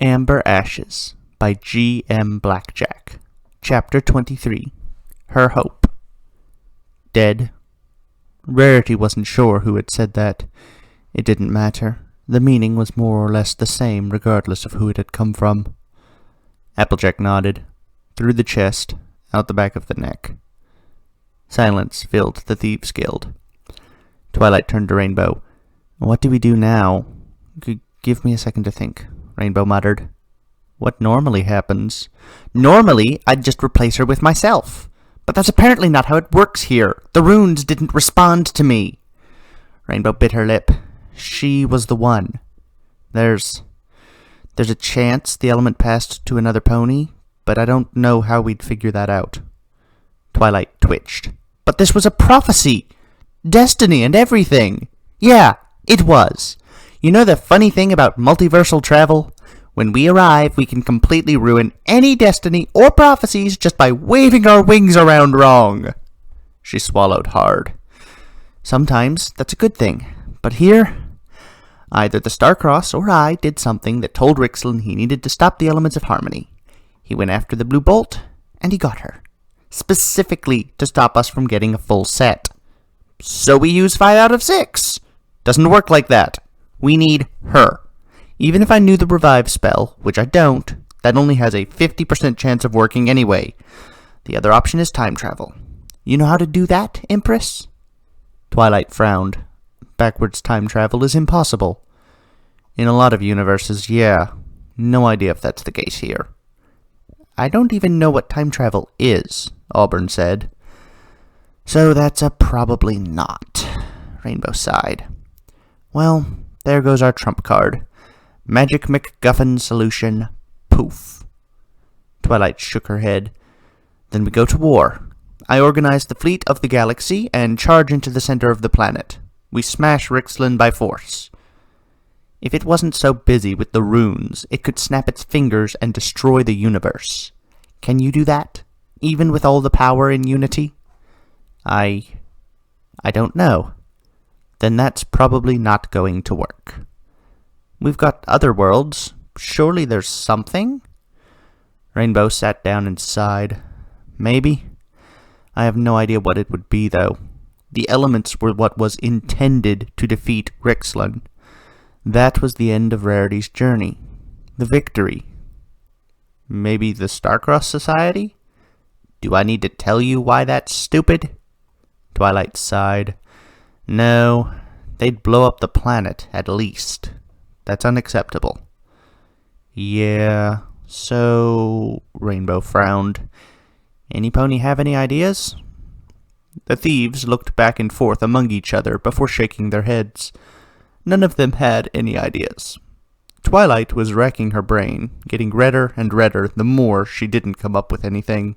Amber Ashes by G. M. Blackjack. Chapter 23. Her Hope. Dead. Rarity wasn't sure who had said that. It didn't matter. The meaning was more or less the same regardless of who it had come from. Applejack nodded. Through the chest, out the back of the neck. Silence filled the Thieves' Guild. Twilight turned to Rainbow. "What do we do now?" "Give me a second to think," Rainbow muttered. "What normally happens?" "Normally, I'd just replace her with myself. But that's apparently not how it works here. The runes didn't respond to me." Rainbow bit her lip. She was the one. There's a chance the element passed to another pony, but I don't know how we'd figure that out. Twilight twitched. "But this was a prophecy! Destiny and everything!" "Yeah, it was. You know the funny thing about multiversal travel? When we arrive, we can completely ruin any destiny or prophecies just by waving our wings around wrong." She swallowed hard. "Sometimes that's a good thing. But here, either the Starcross or I did something that told Rixlin he needed to stop the elements of harmony. He went after the blue bolt, and he got her. Specifically to stop us from getting a full set. So we use 5 out of 6. Doesn't work like that. We need her. Even if I knew the revive spell, which I don't, that only has a 50% chance of working anyway. The other option is time travel. You know how to do that, Empress?" Twilight frowned. Backwards time travel is impossible. In a lot of universes, yeah. No idea if that's the case here. "I don't even know what time travel is," Auburn said. "So that's a probably not," Rainbow sighed. "Well, there goes our trump card. Magic MacGuffin solution. Poof." Twilight shook her head. "Then we go to war. I organize the fleet of the galaxy and charge into the center of the planet. We smash Rixlin by force. If it wasn't so busy with the runes, it could snap its fingers and destroy the universe. Can you do that, even with all the power in Unity?" I don't know." "Then that's probably not going to work." "We've got other worlds. Surely there's something?" Rainbow sat down and sighed. "Maybe. I have no idea what it would be, though. The elements were what was intended to defeat Rixlin. That was the end of Rarity's journey. The victory. Maybe the Starcross Society? Do I need to tell you why that's stupid?" Twilight sighed. "No, they'd blow up the planet, at least. That's unacceptable." "Yeah, so..." Rainbow frowned. "Any pony have any ideas?" The thieves looked back and forth among each other before shaking their heads. None of them had any ideas. Twilight was racking her brain, getting redder and redder the more she didn't come up with anything.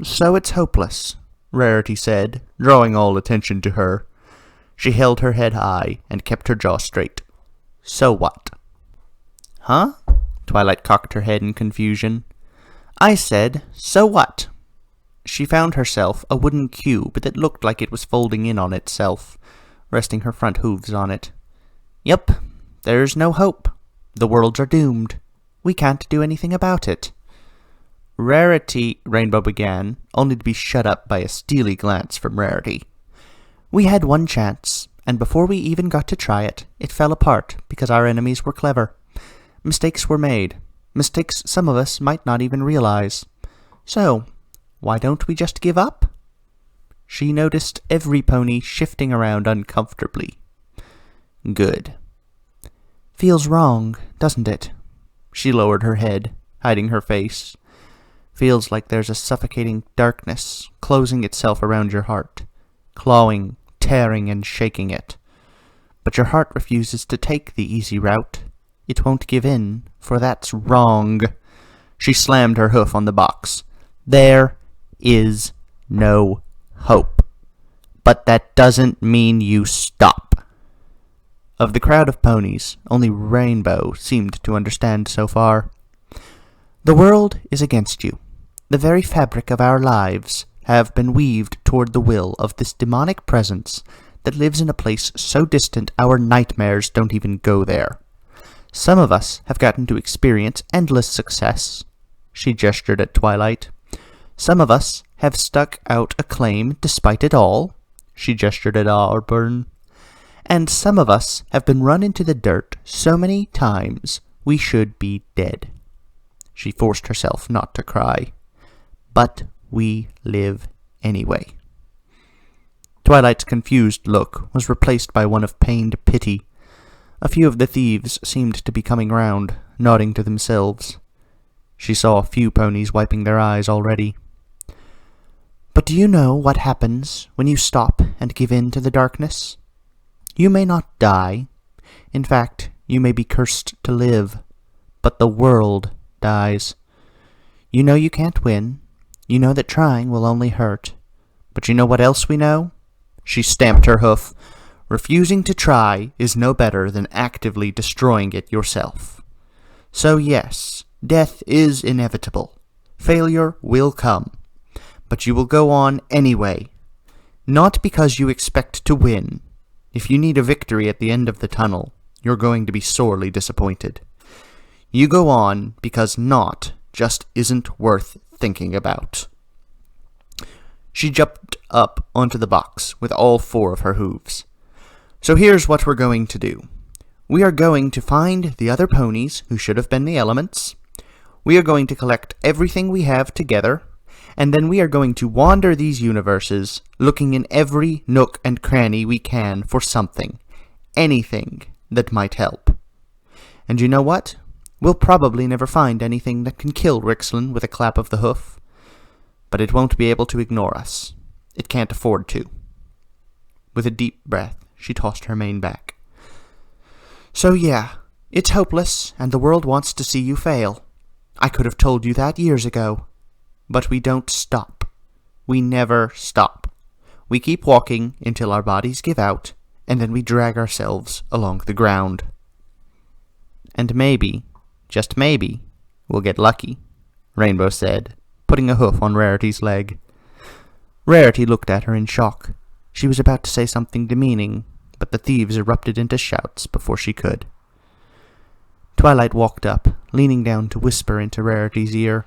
"So it's hopeless," Rarity said, drawing all attention to her. She held her head high and kept her jaw straight. "So what?" "Huh?" Twilight cocked her head in confusion. "I said, so what?" She found herself a wooden cube that looked like it was folding in on itself, resting her front hooves on it. "Yep, there's no hope. The worlds are doomed. We can't do anything about it." "Rarity," Rainbow began, only to be shut up by a steely glance from Rarity. "We had one chance, and before we even got to try it, it fell apart because our enemies were clever. Mistakes were made. Mistakes some of us might not even realize. So, why don't we just give up?" She noticed every pony shifting around uncomfortably. "Good." "Feels wrong, doesn't it?" She lowered her head, hiding her face. "Feels like there's a suffocating darkness closing itself around your heart, clawing, tearing, and shaking it. But your heart refuses to take the easy route. It won't give in, for that's wrong." She slammed her hoof on the box. "There is no hope. But that doesn't mean you stop." Of the crowd of ponies, only Rainbow seemed to understand so far. "The world is against you. The very fabric of our lives have been weaved toward the will of this demonic presence that lives in a place so distant our nightmares don't even go there. Some of us have gotten to experience endless success. She gestured at Twilight. Some of us have stuck out a claim despite it all. She gestured at Auburn. And some of us have been run into the dirt so many times we should be dead. She forced herself not to cry. But we live anyway. Twilight's confused look was replaced by one of pained pity. A few of the thieves seemed to be coming round, nodding to themselves. She saw a few ponies wiping their eyes already. But do you know what happens when you stop and give in to the darkness? You may not die. In fact, you may be cursed to live. But the world dies. You know you can't win. You know that trying will only hurt. But you know what else we know? She stamped her hoof. Refusing to try is no better than actively destroying it yourself. So yes, death is inevitable. Failure will come. But you will go on anyway. Not because you expect to win. If you need a victory at the end of the tunnel, you're going to be sorely disappointed. You go on because not just isn't worth thinking about. She jumped up onto the box with all 4 of her hooves. So here's what we're going to do. We are going to find the other ponies who should have been the elements. We are going to collect everything we have together, and then we are going to wander these universes, looking in every nook and cranny we can for something, anything that might help. And you know what? We'll probably never find anything that can kill Rixlin with a clap of the hoof. But it won't be able to ignore us. It can't afford to. With a deep breath, she tossed her mane back. So yeah, it's hopeless, and the world wants to see you fail. I could have told you that years ago. But we don't stop. We never stop. We keep walking until our bodies give out, and then we drag ourselves along the ground. And maybe, just maybe, we'll get lucky, Rainbow said, putting a hoof on Rarity's leg. Rarity looked at her in shock. She was about to say something demeaning, but the thieves erupted into shouts before she could. Twilight walked up, leaning down to whisper into Rarity's ear.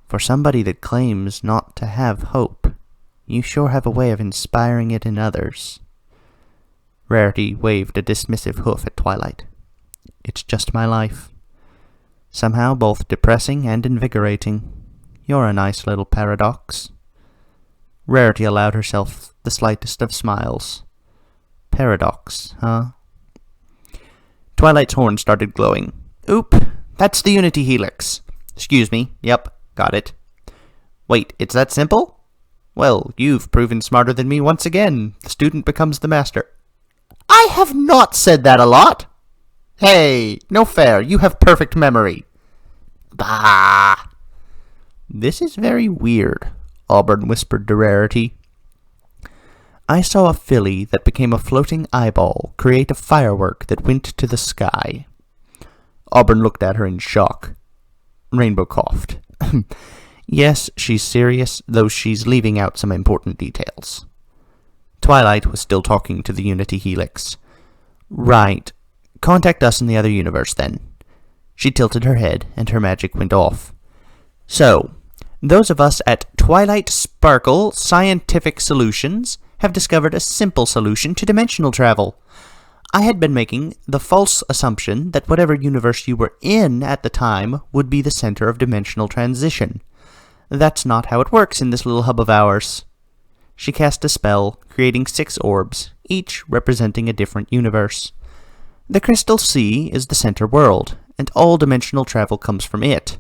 For somebody that claims not to have hope, you sure have a way of inspiring it in others. Rarity waved a dismissive hoof at Twilight. It's just my life. Somehow both depressing and invigorating. You're a nice little paradox. Rarity allowed herself the slightest of smiles. Paradox, huh? Twilight's horn started glowing. Oop, that's the Unity Helix. Excuse me, yep, got it. Wait, it's that simple? Well, you've proven smarter than me once again. The student becomes the master. I have not said that a lot. Hey, no fair, you have perfect memory. Bah! This is very weird, Auburn whispered to Rarity. I saw a filly that became a floating eyeball create a firework that went to the sky. Auburn looked at her in shock. Rainbow coughed. Yes, she's serious, though she's leaving out some important details. Twilight was still talking to the Unity Helix. Right. Contact us in the other universe, then. She tilted her head, and her magic went off. So, those of us at Twilight Sparkle Scientific Solutions have discovered a simple solution to dimensional travel. I had been making the false assumption that whatever universe you were in at the time would be the center of dimensional transition. That's not how it works in this little hub of ours. She cast a spell, creating 6 orbs, each representing a different universe. The Crystal Sea is the center world, and all dimensional travel comes from it.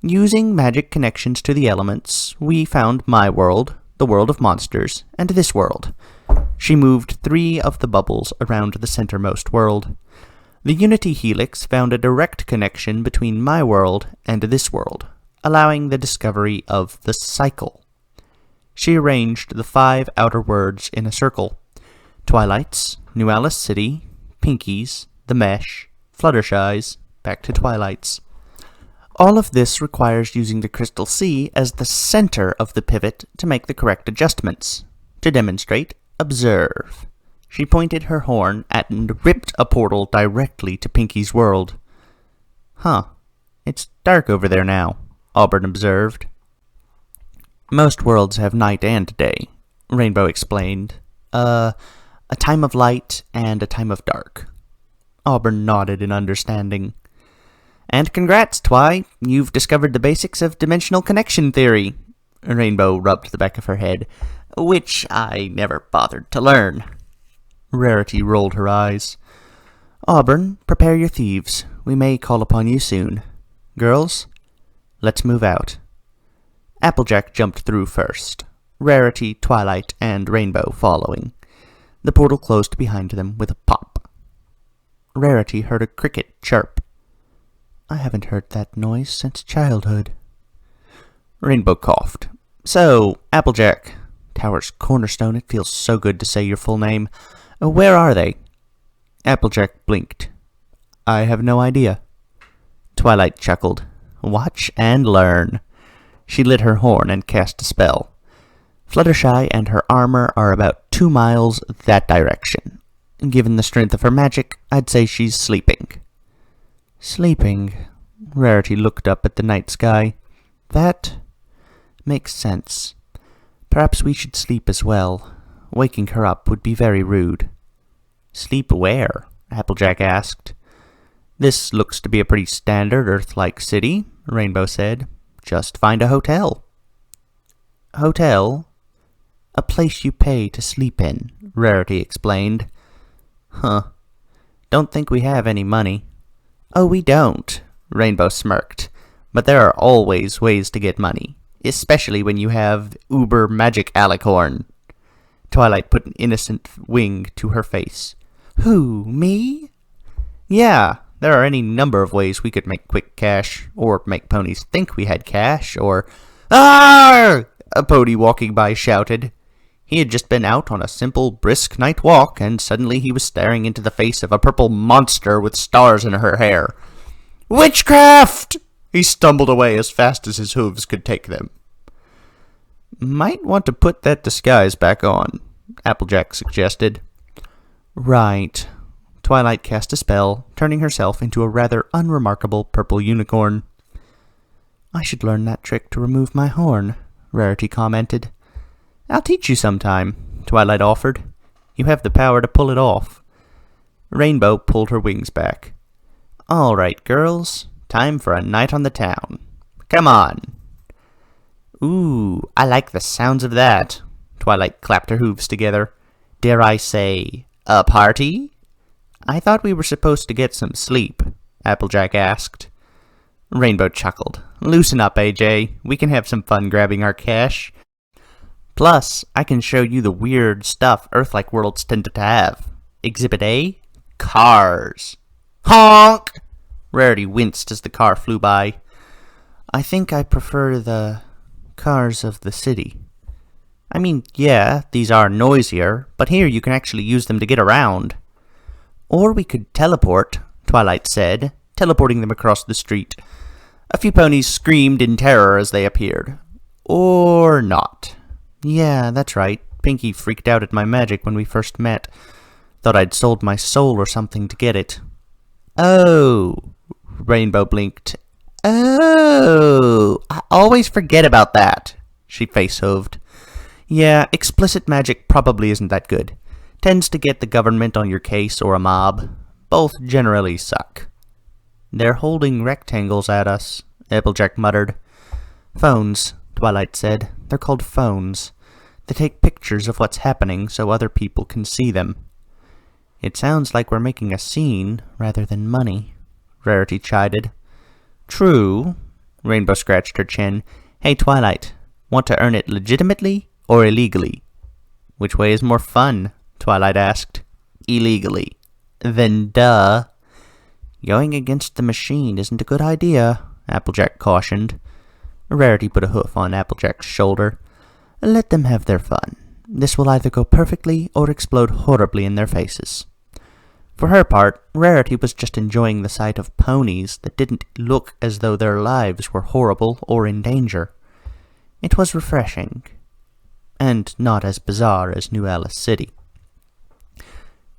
Using magic connections to the elements, we found my world, the world of monsters, and this world. She moved 3 of the bubbles around the centermost world. The Unity Helix found a direct connection between my world and this world, allowing the discovery of the cycle. She arranged the 5 outer words in a circle. Twilight's, New Alice City, Pinky's, The Mesh, Fluttershy's, back to Twilight's. All of this requires using the Crystal Sea as the center of the pivot to make the correct adjustments. To demonstrate, observe. She pointed her horn and ripped a portal directly to Pinky's world. Huh. It's dark over there now, Auburn observed. Most worlds have night and day, Rainbow explained. A time of light and a time of dark. Auburn nodded in understanding. And congrats, Twy. You've discovered the basics of dimensional connection theory. Rainbow rubbed the back of her head, which I never bothered to learn. Rarity rolled her eyes. Auburn, prepare your thieves. We may call upon you soon. Girls, let's move out. Applejack jumped through first. Rarity, Twilight, and Rainbow following. The portal closed behind them with a pop. Rarity heard a cricket chirp. I haven't heard that noise since childhood. Rainbow coughed. So, Applejack, Tower's cornerstone, it feels so good to say your full name. Where are they? Applejack blinked. I have no idea. Twilight chuckled. Watch and learn. She lit her horn and cast a spell. Fluttershy and her armor are about 2 miles that direction. Given the strength of her magic, I'd say she's sleeping. Sleeping? Rarity looked up at the night sky. That makes sense. Perhaps we should sleep as well. Waking her up would be very rude. Sleep where? Applejack asked. This looks to be a pretty standard Earth-like city, Rainbow said. Just find a hotel. Hotel? A place you pay to sleep in, Rarity explained. Huh. Don't think we have any money. Oh, we don't, Rainbow smirked. But there are always ways to get money, especially when you have uber magic alicorn. Twilight put an innocent wing to her face. Who, me? Yeah, there are any number of ways we could make quick cash, or make ponies think we had cash, or... Arr! A pony walking by shouted. He had just been out on a simple, brisk night walk, and suddenly he was staring into the face of a purple monster with stars in her hair. Witchcraft! He stumbled away as fast as his hooves could take them. Might want to put that disguise back on, Applejack suggested. Right. Twilight cast a spell, turning herself into a rather unremarkable purple unicorn. I should learn that trick to remove my horn, Rarity commented. I'll teach you sometime, Twilight offered. You have the power to pull it off. Rainbow pulled her wings back. All right, girls. Time for a night on the town. Come on. Ooh, I like the sounds of that. Twilight clapped her hooves together. Dare I say, a party? I thought we were supposed to get some sleep, Applejack asked. Rainbow chuckled. Loosen up, AJ. We can have some fun grabbing our cash. Plus, I can show you the weird stuff Earth-like worlds tend to have. Exhibit A? Cars. Honk! Rarity winced as the car flew by. I think I prefer the cars of the city. I mean, yeah, these are noisier, but here you can actually use them to get around. Or we could teleport, Twilight said, teleporting them across the street. A few ponies screamed in terror as they appeared. Or not. Yeah, that's right. Pinky freaked out at my magic when we first met. Thought I'd sold my soul or something to get it. Oh, Rainbow blinked. Oh, I always forget about that, she face-hoved. Yeah, explicit magic probably isn't that good. Tends to get the government on your case or a mob. Both generally suck. They're holding rectangles at us, Applejack muttered. Phones, Twilight said. They're called phones. They take pictures of what's happening so other people can see them. It sounds like we're making a scene rather than money, Rarity chided. True, Rainbow scratched her chin. Hey, Twilight, want to earn it legitimately or illegally? Which way is more fun? Twilight asked. Illegally. Then duh. Going against the machine isn't a good idea, Applejack cautioned. Rarity put a hoof on Applejack's shoulder. Let them have their fun. This will either go perfectly or explode horribly in their faces. For her part, Rarity was just enjoying the sight of ponies that didn't look as though their lives were horrible or in danger. It was refreshing, and not as bizarre as New Alice City.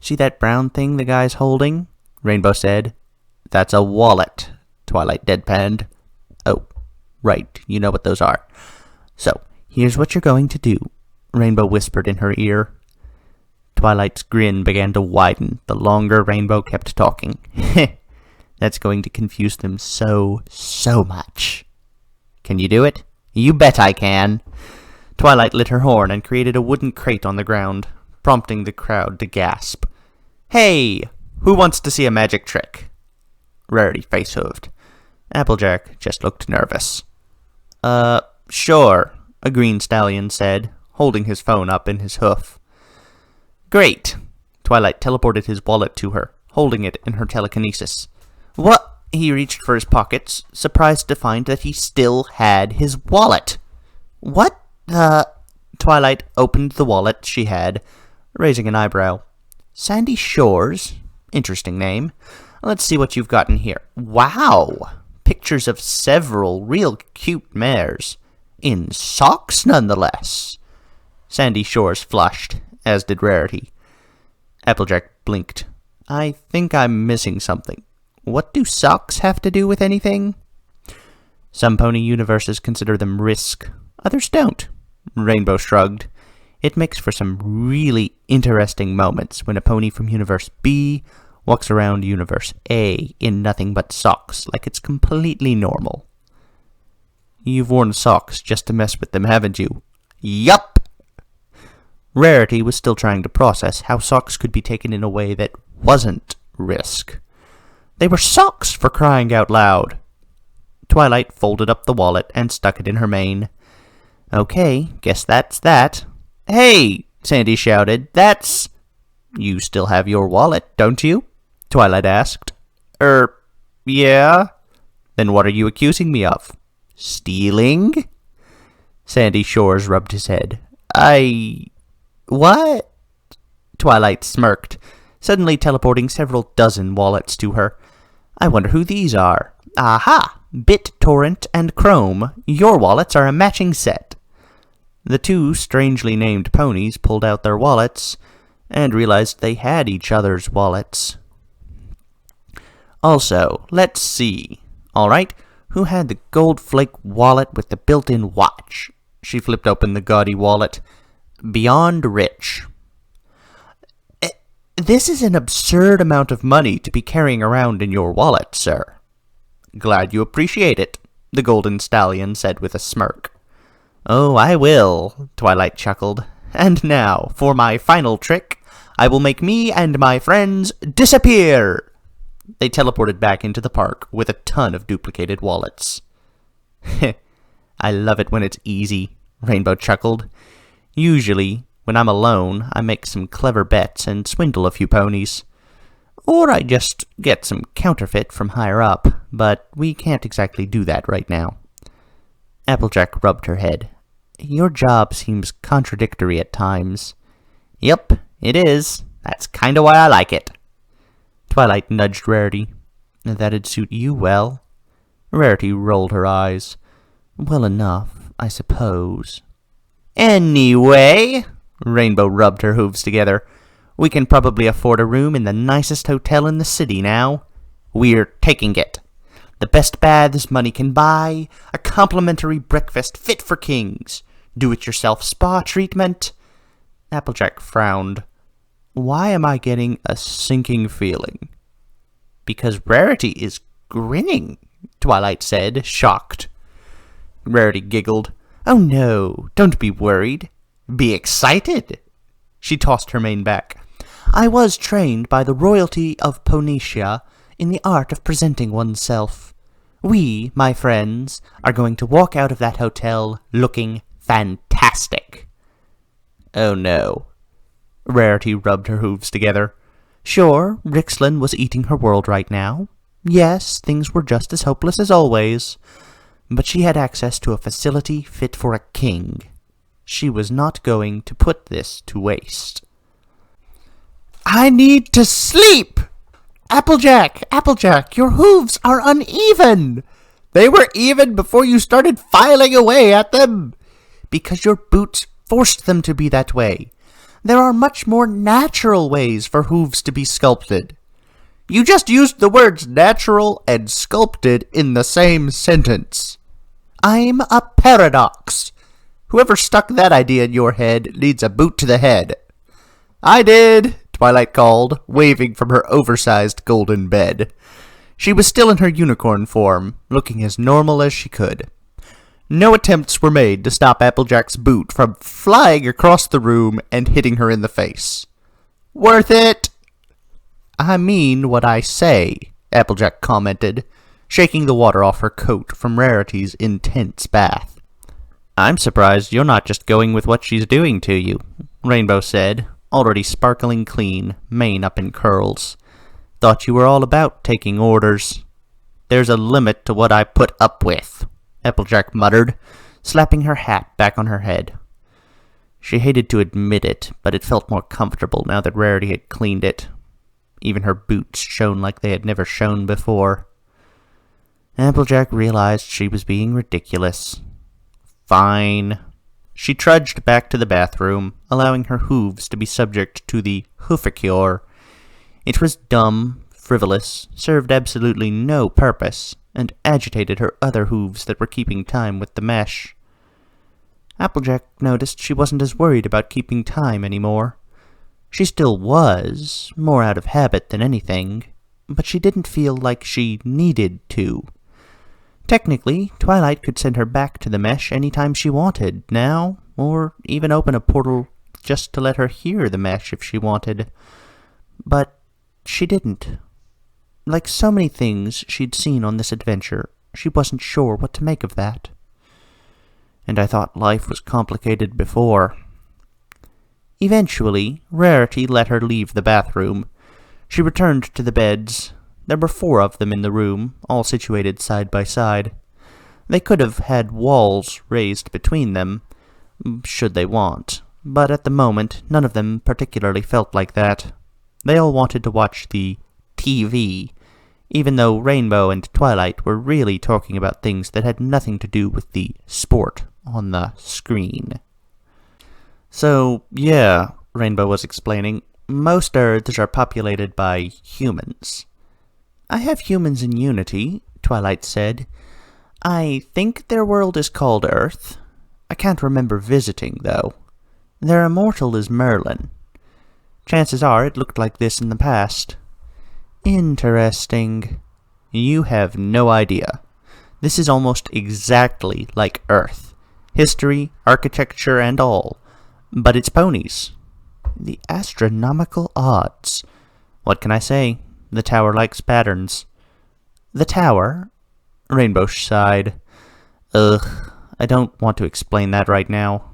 See that brown thing the guy's holding? Rainbow said. That's a wallet, Twilight deadpanned. Oh, right, you know what those are. So, here's what you're going to do, Rainbow whispered in her ear. Twilight's grin began to widen the longer Rainbow kept talking. That's going to confuse them so much. Can you do it? You bet I can. Twilight lit her horn and created a wooden crate on the ground, prompting the crowd to gasp. Hey, who wants to see a magic trick? Rarity face-hooved. Applejack just looked nervous. Sure, a green stallion said, holding his phone up in his hoof. Great. Twilight teleported his wallet to her, holding it in her telekinesis. What? He reached for his pockets, surprised to find that he still had his wallet. What the... Twilight opened the wallet she had, raising an eyebrow. Sandy Shores? Interesting name. Let's see what you've got in here. Wow! Pictures of several real cute mares. In socks, nonetheless. Sandy Shores flushed, as did Rarity. Applejack blinked. I think I'm missing something. What do socks have to do with anything? Some pony universes consider them risk. Others don't. Rainbow shrugged. It makes for some really interesting moments when a pony from Universe B walks around Universe A in nothing but socks, like it's completely normal. You've worn socks just to mess with them, haven't you? Yup! Rarity was still trying to process how socks could be taken in a way that wasn't risk. They were socks, for crying out loud. Twilight folded up the wallet and stuck it in her mane. Okay, guess that's that. Hey, Sandy shouted, that's... You still have your wallet, don't you? Twilight asked. Yeah? Then what are you accusing me of? Stealing? Sandy Shores rubbed his head. What? Twilight smirked, suddenly teleporting several dozen wallets to her. I wonder who these are. Aha! BitTorrent and Chrome. Your wallets are a matching set. The two strangely named ponies pulled out their wallets and realized they had each other's wallets. Also, let's see. All right, who had the gold flake wallet with the built-in watch? She flipped open the gaudy wallet. Beyond Rich. This is an absurd amount of money to be carrying around in your wallet, sir. Glad you appreciate it, the golden stallion said with a smirk. Oh, I will, Twilight chuckled. And now, for my final trick, I will make me and my friends disappear. They teleported back into the park with a ton of duplicated wallets. I love it when it's easy, Rainbow chuckled. Usually, when I'm alone, I make some clever bets and swindle a few ponies. Or I just get some counterfeit from higher up, but we can't exactly do that right now. Applejack rubbed her head. Your job seems contradictory at times. Yep, it is. That's kinda why I like it. Twilight nudged Rarity. That'd suit you well. Rarity rolled her eyes. Well enough, I suppose. Anyway, Rainbow rubbed her hooves together. We can probably afford a room in the nicest hotel in the city now. We're taking it. The best baths money can buy, a complimentary breakfast fit for kings, do-it-yourself spa treatment. Applejack frowned. Why am I getting a sinking feeling? Because Rarity is grinning, Twilight said, shocked. Rarity giggled. Oh no, don't be worried. Be excited. She tossed her mane back. I was trained by the royalty of Ponicia in the art of presenting oneself. We, my friends, are going to walk out of that hotel looking fantastic. Oh no. Rarity rubbed her hooves together. Sure, Rixlin was eating her world right now. Yes, things were just as hopeless as always. But she had access to a facility fit for a king. She was not going to put this to waste. I need to sleep! Applejack, Applejack, your hooves are uneven! They were even before you started filing away at them! Because your boots forced them to be that way. There are much more natural ways for hooves to be sculpted. You just used the words natural and sculpted in the same sentence. I'm a paradox. Whoever stuck that idea in your head needs a boot to the head. I did, Twilight called, waving from her oversized golden bed. She was still in her unicorn form, looking as normal as she could. No attempts were made to stop Applejack's boot from flying across the room and hitting her in the face. Worth it! I mean what I say, Applejack commented, shaking the water off her coat from Rarity's intense bath. I'm surprised you're not just going with what she's doing to you, Rainbow said, already sparkling clean, mane up in curls. Thought you were all about taking orders. There's a limit to what I put up with, Applejack muttered, slapping her hat back on her head. She hated to admit it, but it felt more comfortable now that Rarity had cleaned it. Even her boots shone like they had never shone before. Applejack realized she was being ridiculous. Fine. She trudged back to the bathroom, allowing her hooves to be subject to the hooficure. It was dumb, frivolous, served absolutely no purpose, and agitated her other hooves that were keeping time with the mesh. Applejack noticed she wasn't as worried about keeping time anymore. She still was, more out of habit than anything, but she didn't feel like she needed to. Technically, Twilight could send her back to the mesh any time she wanted now, or even open a portal just to let her hear the mesh if she wanted. But she didn't. Like so many things she'd seen on this adventure, she wasn't sure what to make of that. And I thought life was complicated before. Eventually, Rarity let her leave the bathroom. She returned to the beds. There were 4 of them in the room, all situated side by side. They could have had walls raised between them, should they want, but at the moment none of them particularly felt like that. They all wanted to watch the TV, even though Rainbow and Twilight were really talking about things that had nothing to do with the sport on the screen. So, yeah, Rainbow was explaining, most Earths are populated by humans. I have humans in Unity, Twilight said. I think their world is called Earth. I can't remember visiting, though. Their immortal is Merlin. Chances are it looked like this in the past. Interesting. You have no idea. This is almost exactly like Earth. History, architecture, and all. But it's ponies. The astronomical odds. What can I say? The tower likes patterns. The tower? Rainbow sighed. Ugh, I don't want to explain that right now.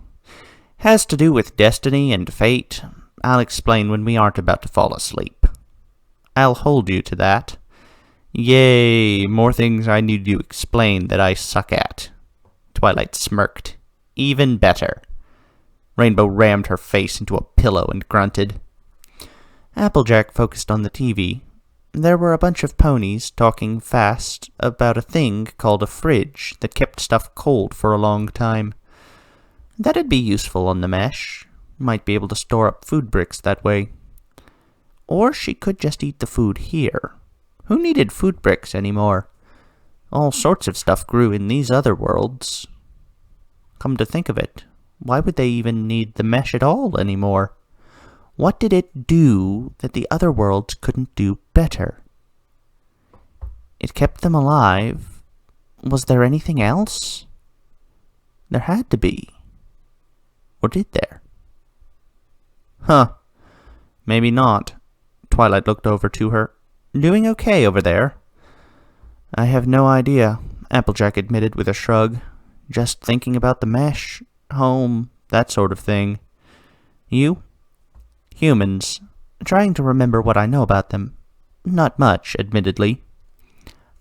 Has to do with destiny and fate. I'll explain when we aren't about to fall asleep. I'll hold you to that. Yay, more things I need to explain that I suck at. Twilight smirked. Even better. Rainbow rammed her face into a pillow and grunted. Applejack focused on the TV. There were a bunch of ponies talking fast about a thing called a fridge that kept stuff cold for a long time. That'd be useful on the mesh. Might be able to store up food bricks that way. Or she could just eat the food here. Who needed food bricks anymore? All sorts of stuff grew in these other worlds. Come to think of it, why would they even need the mesh at all anymore? What did it do that the other worlds couldn't do better? It kept them alive. Was there anything else? There had to be. Or did there? Huh. Maybe not. Twilight looked over to her. Doing okay over there? I have no idea, Applejack admitted with a shrug. Just thinking about the mesh, home, that sort of thing. You? Humans. Trying to remember what I know about them. Not much, admittedly.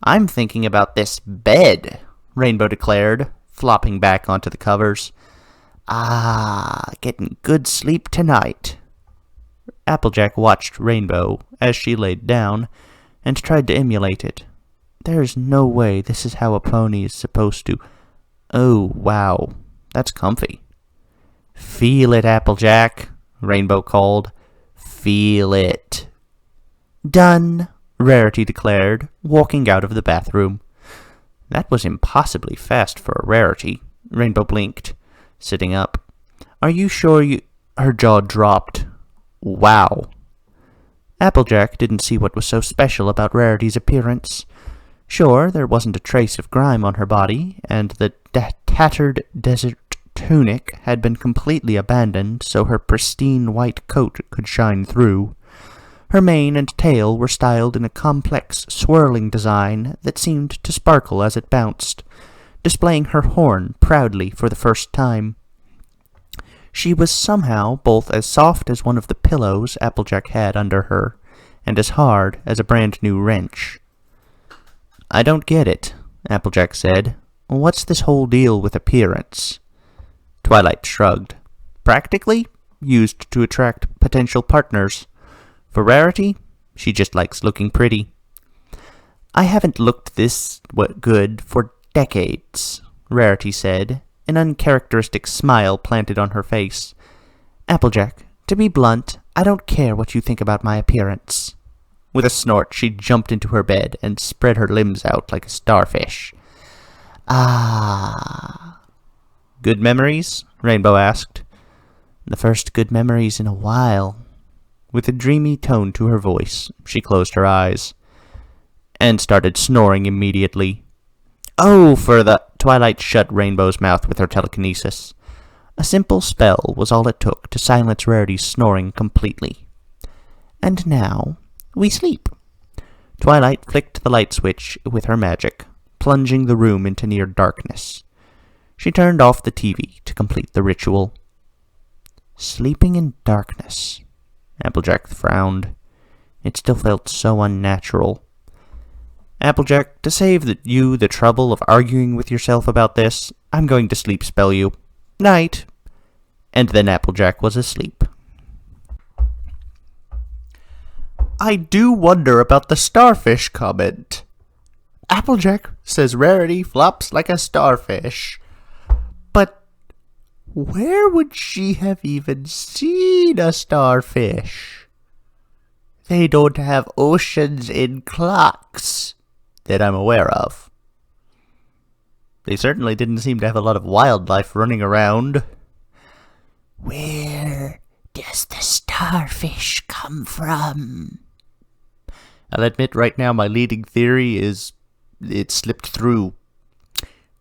I'm thinking about this bed, Rainbow declared, flopping back onto the covers. Getting good sleep tonight. Applejack watched Rainbow as she laid down and tried to emulate it. There's no way this is how a pony is supposed to. Oh, wow. That's comfy. Feel it, Applejack, Rainbow called. Feel it. Done, Rarity declared, walking out of the bathroom. That was impossibly fast for a Rarity. Rainbow blinked, sitting up. Are you sure you... Her jaw dropped. Wow. Applejack didn't see what was so special about Rarity's appearance. Sure, there wasn't a trace of grime on her body, and the tattered desert tunic had been completely abandoned so her pristine white coat could shine through. Her mane and tail were styled in a complex, swirling design that seemed to sparkle as it bounced, displaying her horn proudly for the first time. She was somehow both as soft as one of the pillows Applejack had under her, and as hard as a brand-new wrench. I don't get it, Applejack said. What's this whole deal with appearance? Twilight shrugged. Practically, used to attract potential partners. For Rarity, she just likes looking pretty. I haven't looked this good for decades, Rarity said, an uncharacteristic smile planted on her face. Applejack, to be blunt, I don't care what you think about my appearance. With a snort, she jumped into her bed and spread her limbs out like a starfish. Ah. Good memories? Rainbow asked. The first good memories in a while. With a dreamy tone to her voice, she closed her eyes and started snoring immediately. Oh, for the... Twilight shut Rainbow's mouth with her telekinesis. A simple spell was all it took to silence Rarity's snoring completely. And now, we sleep. Twilight flicked the light switch with her magic, plunging the room into near darkness. She turned off the TV to complete the ritual. Sleeping in darkness. Applejack frowned. It still felt so unnatural. Applejack, to save you the trouble of arguing with yourself about this, I'm going to sleep spell you. Night. And then Applejack was asleep. I do wonder about the starfish comment. Applejack says Rarity flops like a starfish. But where would she have even seen a starfish? They don't have oceans in clocks that I'm aware of. They certainly didn't seem to have a lot of wildlife running around. Where does the starfish come from? I'll admit right now my leading theory is it slipped through.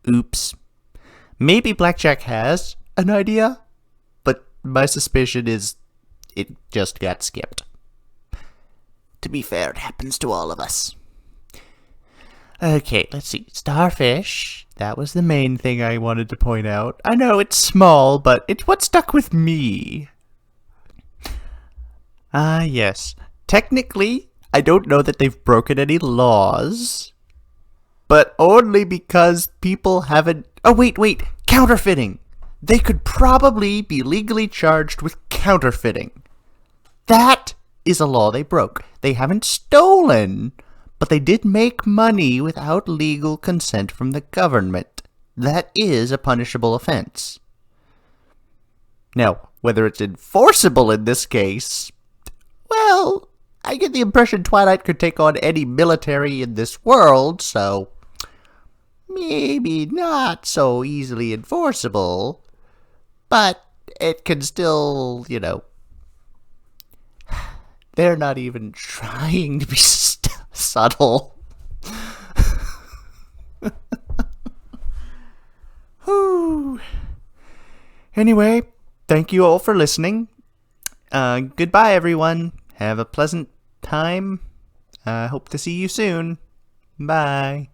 Oops. Maybe Blackjack has an idea, but my suspicion is it just got skipped. To be fair, it happens to all of us. Okay, let's see. Starfish. That was the main thing I wanted to point out. I know it's small, but it's what stuck with me. Ah, yes. Technically, I don't know that they've broken any laws, but only because people haven't... Oh, wait. Counterfeiting. They could probably be legally charged with counterfeiting. That is a law they broke. They haven't stolen, but they did make money without legal consent from the government. That is a punishable offense. Now, whether it's enforceable in this case, well, I get the impression Twilight could take on any military in this world, so maybe not so easily enforceable, but it can still, they're not even trying to be subtle. Whew. Anyway, thank you all for listening. Goodbye, everyone. Have a pleasant time. Hope to see you soon. Bye.